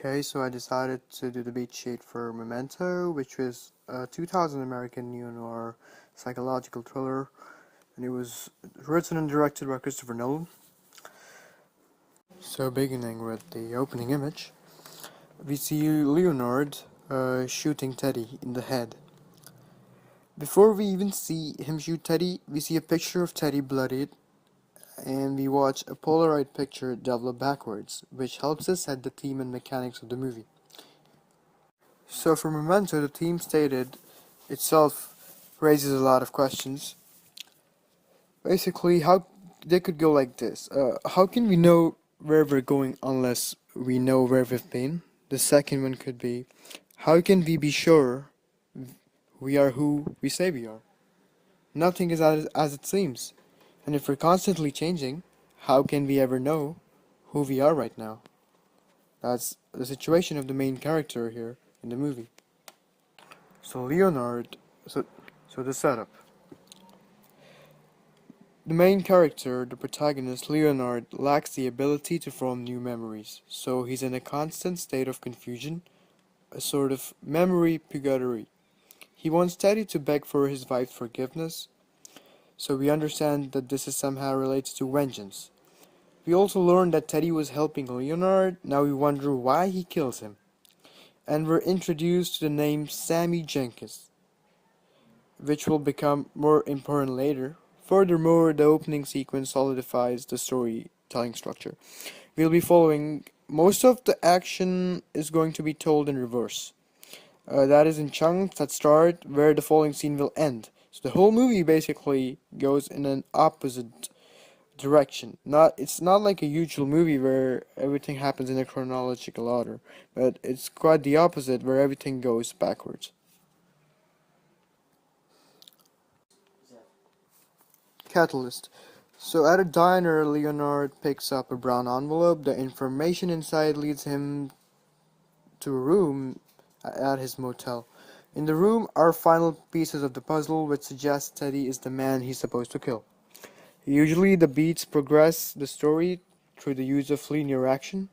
Okay, so I decided to do the beat sheet for Memento, which was a 2000 American neo-noir psychological thriller, and it was written and directed by Christopher Nolan. So beginning with the opening image, we see Leonard shooting Teddy in the head. Before we even see him shoot Teddy, we see a picture of Teddy bloodied, and we watch a Polaroid picture develop backwards, which helps us set the theme and mechanics of the movie. So for Memento, the theme stated itself raises a lot of questions. Basically, how they could go like this. How can we know where we're going unless we know where we've been? The second one could be, how can we be sure we are who we say we are? Nothing is as it seems. And if we're constantly changing, how can we ever know who we are right now? That's the situation of the main character here in the movie. So Leonard, so the setup. The main character, the protagonist, Leonard, lacks the ability to form new memories, so he's in a constant state of confusion, a sort of memory purgatory. He wants Teddy to beg for his wife's forgiveness, so we understand that this is somehow related to vengeance. We also learn that Teddy was helping Leonard, now we wonder why he kills him. And we're introduced to the name Sammy Jenkins, which will become more important later. Furthermore, the opening sequence solidifies the storytelling structure. We'll be following most of the action is going to be told in reverse. That is in chunks that start where the following scene will end. So the whole movie basically goes in an opposite direction. It's not like a usual movie where everything happens in a chronological order, but it's quite the opposite where everything goes backwards. Catalyst. So at a diner, Leonard picks up a brown envelope. The information inside leads him to a room at his motel. In the room are final pieces of the puzzle which suggest Teddy is the man he's supposed to kill. Usually the beats progress the story through the use of linear action,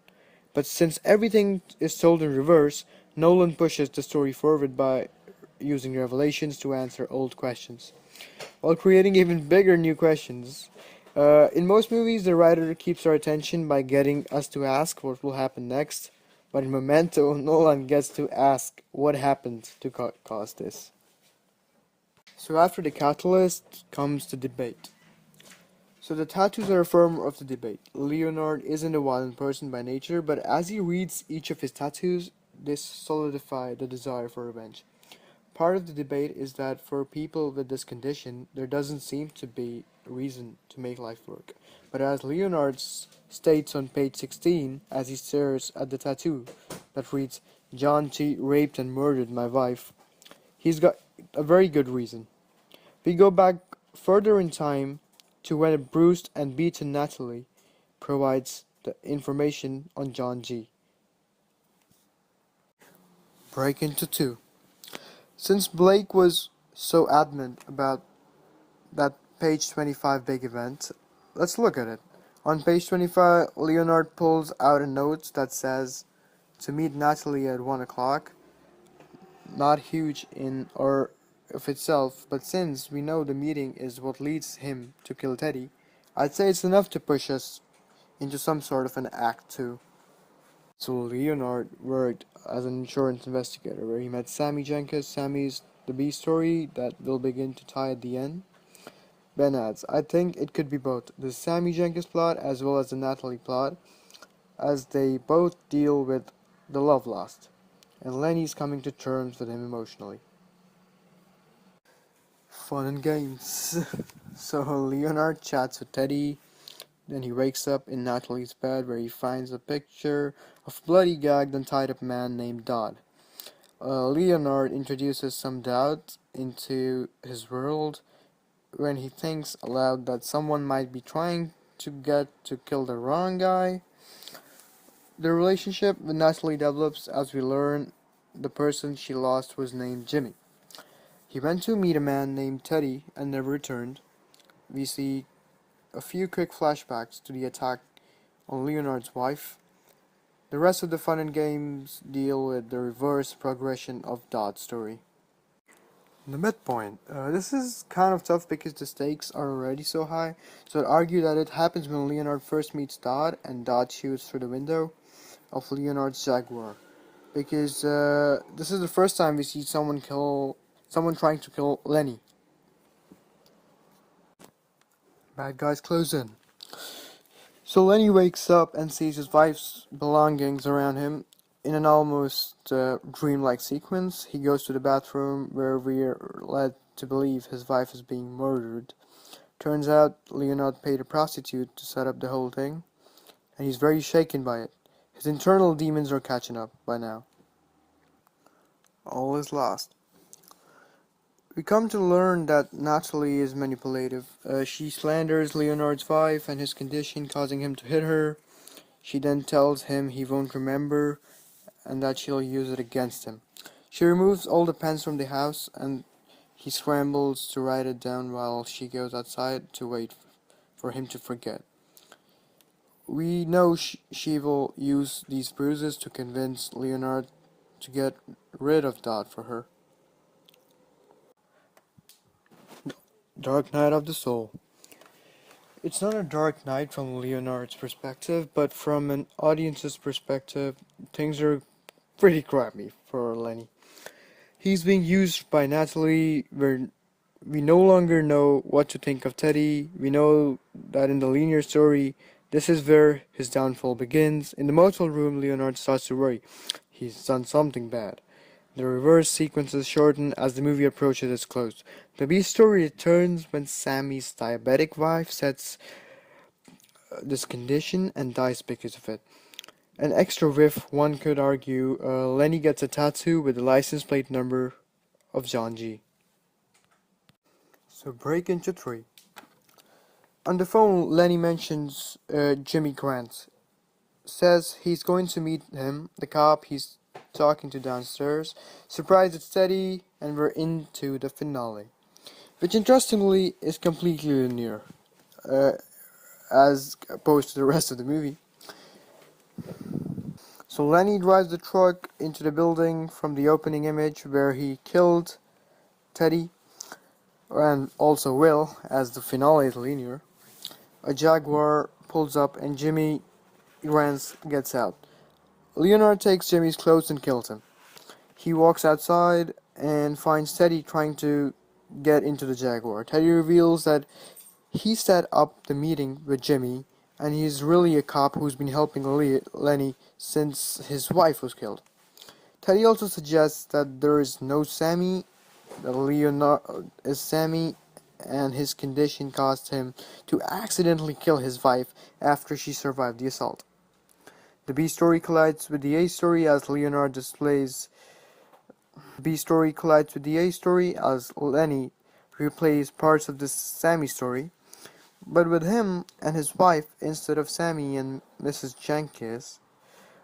but since everything is told in reverse, Nolan pushes the story forward by using revelations to answer old questions, while creating even bigger new questions. In most movies, the writer keeps our attention by getting us to ask what will happen next, but in Memento, Nolan gets to ask what happened to cause this. So after the catalyst comes the debate. So the tattoos are a form of the debate. Leonard isn't a violent person by nature, but as he reads each of his tattoos, this solidify the desire for revenge. Part of the debate is that for people with this condition, there doesn't seem to be a reason to make life work. But as Leonard states on page 16, as he stares at the tattoo that reads, John T. raped and murdered my wife, he's got a very good reason. We go back further in time to when a bruised and beaten Natalie provides the information on John G. Break into two. Since Blake was so adamant about that page 25 big event, let's look at it. On page 25, Leonard pulls out a note that says to meet Natalie at 1 o'clock. Not huge in or of itself, but since we know the meeting is what leads him to kill Teddy, I'd say it's enough to push us into some sort of an act 2. So Leonard worked as an insurance investigator where he met Sammy Jenkins. Sammy's the B story that will begin to tie at the end. Ben adds, I think it could be both the Sammy Jenkins plot as well as the Natalie plot, as they both deal with the love lost, and Lenny's coming to terms with him emotionally. Fun and games. So Leonard chats with Teddy. Then he wakes up in Natalie's bed where he finds a picture of a bloody gagged and tied up man named Dodd. Leonard introduces some doubt into his world when he thinks aloud that someone might be trying to get to kill the wrong guy. The relationship with Natalie develops as we learn the person she lost was named Jimmy. He went to meet a man named Teddy and never returned. We see a few quick flashbacks to the attack on Leonard's wife. The rest of the fun and games deal with the reverse progression of Dot's story. The midpoint. This is kind of tough because the stakes are already so high, so I'd argue that it happens when Leonard first meets Dot and Dot shoots through the window of Leonard's Jaguar. Because this is the first time we see someone trying to kill Lenny. Bad guys close in. So Lenny wakes up and sees his wife's belongings around him. In an almost dreamlike sequence, he goes to the bathroom where we are led to believe his wife is being murdered. Turns out Leonard paid a prostitute to set up the whole thing, and he's very shaken by it. His internal demons are catching up by now. All is lost. We come to learn that Natalie is manipulative. She slanders Leonard's wife and his condition, causing him to hit her. She then tells him he won't remember and that she'll use it against him. She removes all the pens from the house and he scrambles to write it down while she goes outside to wait for him to forget. We know she will use these bruises to convince Leonard to get rid of Dot for her. Dark Night of the Soul. It's not a dark night from Leonard's perspective, but from an audience's perspective, things are pretty crappy for Lenny. He's being used by Natalie, where we no longer know what to think of Teddy. We know that in the linear story, this is where his downfall begins. In the motel room, Leonard starts to worry. He's done something bad. The reverse sequences shorten as the movie approaches its close. The B story returns when Sammy's diabetic wife sets this condition and dies because of it. An extra riff, one could argue, Lenny gets a tattoo with the license plate number of John G. So break into 3. On the phone, Lenny mentions Jimmy Grant. Says he's going to meet him, the cop he's talking to downstairs. Surprised it's Teddy, and we're into the finale. Which interestingly is completely linear, as opposed to the rest of the movie. So Lenny drives the truck into the building from the opening image where he killed Teddy, and also Will, as the finale is linear. A Jaguar pulls up and Jimmy Grant gets out. Leonard takes Jimmy's clothes and kills him. He walks outside and finds Teddy trying to get into the Jaguar. Teddy reveals that he set up the meeting with Jimmy and he's really a cop who's been helping Lenny since his wife was killed. Teddy also suggests that there is no Sammy, that Leonard is Sammy, and his condition caused him to accidentally kill his wife after she survived the assault. The B story collides with the A story as Leonard displays. The B story collides with the A story as Lenny replays parts of the Sammy story. But with him and his wife instead of Sammy and Mrs. Jenkins,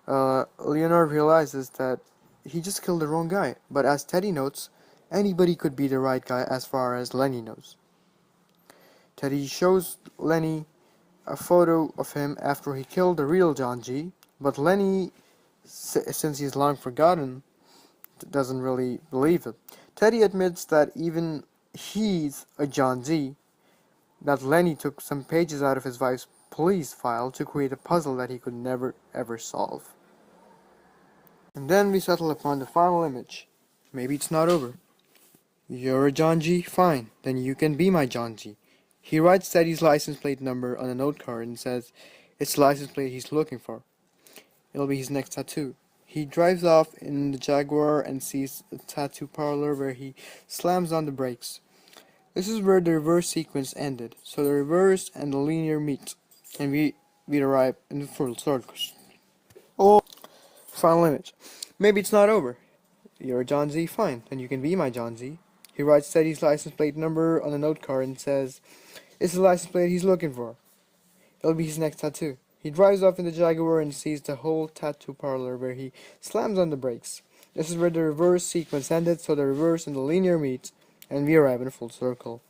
Leonard realizes that he just killed the wrong guy. But as Teddy notes, anybody could be the right guy as far as Lenny knows. Teddy shows Lenny a photo of him after he killed the real John G. But Lenny, since he's long forgotten, doesn't really believe it. Teddy admits that even he's a John G. That Lenny took some pages out of his wife's police file to create a puzzle that he could never ever solve. And then we settle upon the final image. Maybe it's not over. You're a John G? Fine, then you can be my John G. He writes Teddy's license plate number on a note card and says it's the license plate he's looking for. It'll be his next tattoo. He drives off in the Jaguar and sees a tattoo parlor where he slams on the brakes. This is where the reverse sequence ended, so the reverse and the linear meet, and we arrive in the full circles. Oh, final image. Maybe it's not over. You're a John Z? Fine, then you can be my John Z. He writes Teddy's license plate number on a note card and says it's the license plate he's looking for. It'll be his next tattoo. He drives off in the Jaguar and sees the whole tattoo parlor where he slams on the brakes. This is where the reverse sequence ended, so the reverse and the linear meet, and we arrive in a full circle.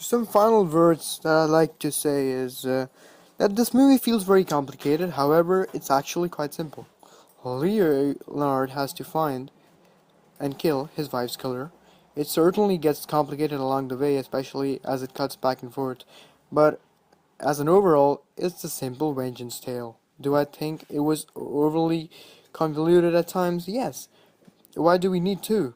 Some final words that I'd like to say is that this movie feels very complicated, however, it's actually quite simple. Leonard has to find and kill his wife's killer. It certainly gets complicated along the way, especially as it cuts back and forth, but as an overall, it's a simple vengeance tale. Do I think it was overly convoluted at times? Yes. Why do we need to?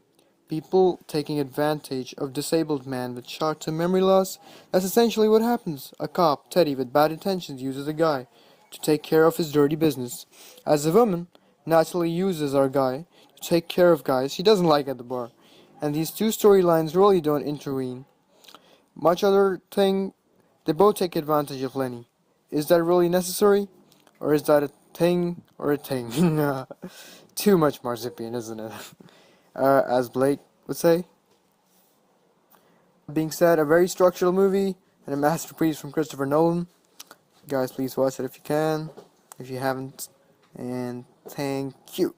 People taking advantage of disabled man with short-term memory loss? That's essentially what happens. A cop, Teddy, with bad intentions uses a guy to take care of his dirty business. As a woman, naturally uses our guy to take care of guys she doesn't like at the bar. And these two storylines really don't intervene. Much other thing, they both take advantage of Lenny. Is that really necessary? Or is that a thing or a thing? Too much marzipan, isn't it? As Blake would say. Being said, a very structural movie and a masterpiece from Christopher Nolan. Guys, please watch it if you can, if you haven't. And thank you.